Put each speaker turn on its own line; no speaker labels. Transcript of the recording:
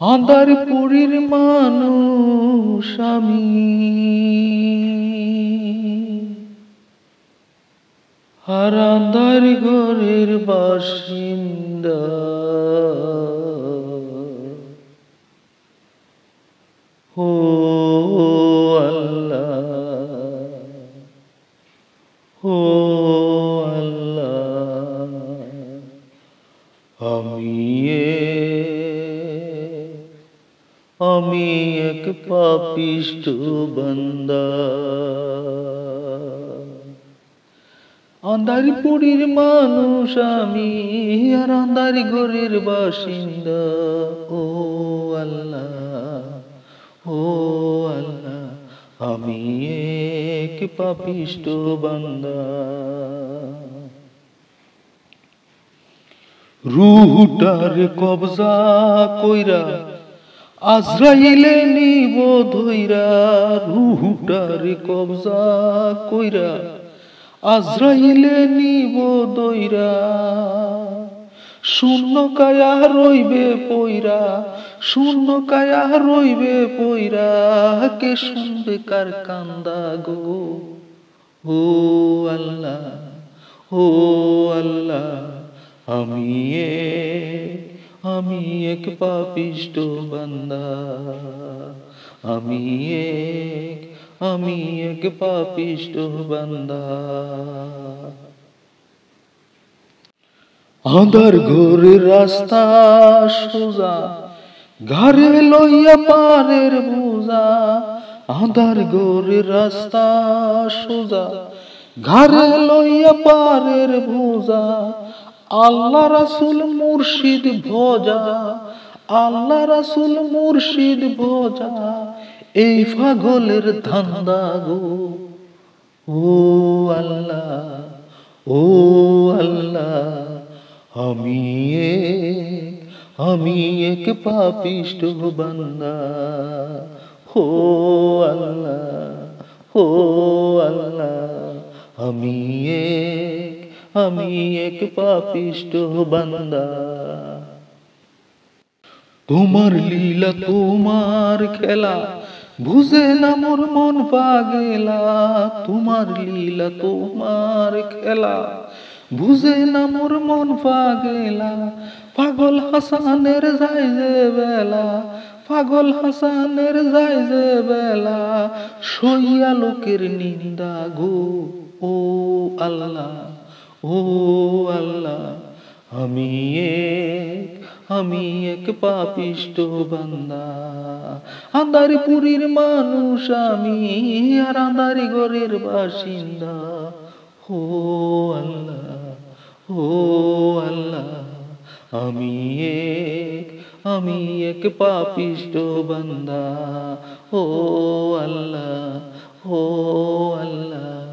আন্ধারপুরীর মানুষ আমি, আর আন্ধার ঘরের বাসিন্দা। ও আল্লাহ, ও আল্লাহ, আমি এক পাপিষ্ঠ বান্দা। আন্ধারপুরীর মানুষ আমি, আর আন্ধার ঘরের বাসিন্দা। ও আল্লাহ, ও আল্লাহ, আমি এক পাপিষ্ঠ বান্দা। রূহটার কবজা কইরা আজরাইলে নিব ধইরা। রূহটার কবজা কইরা আজরাইলে নিব দইরা। শূন্য কায়া রইবে পইরা, শূন্য কায়া রইবে পইরা। কে শুনবে কার কান্দা গো? ও আল্লাহ, ও আল্লাহ, আমি এক পাপিষ্ঠ বান্দা। আমি এক পাপিষ্ঠ বান্দা। আঁধার ঘরের রাস্তা সোজা, ঘরে লইয়া পারের বোঝা। আঁধার ঘরের রাস্তা সোজা, ঘরে লইয়া পারের বোঝা। আল্লাহ রাসূল মুর্শিদ ভজা, আল্লাহ রাসূল মুর্শিদ ভজা। এই পাগলের ধান্দা গো। ও আল্লাহ, ও আল্লাহ, আমি এক পাপিষ্ঠ বান্দা। ও আল্লাহ, ও আল্লাহ, আমি এক পাপিষ্ঠ বান্দা। তোমার লীলা তোমার খেলা, বুঝে না মোর মন পাগেলা। তোমার লীলা তোমার খেলা, বুঝে না মোর মন পাগেলা। পাগল হাসানের যায় যে বেলা, পাগল হাসানের যায় যে বেলা। সইয়া লোকের নিন্দা গো। ও আল্লাহ, ও আল্লাহ, আমি এক পাপিষ্ঠ বান্দা। আন্ধারপুরীর মানুষ আমি, আর আন্ধার ঘরের বাসিন্দা। ও আল্লাহ, ও আল্লাহ, আমি এক পাপিষ্ঠ বান্দা। ও আল্লাহ, ও আল্লাহ।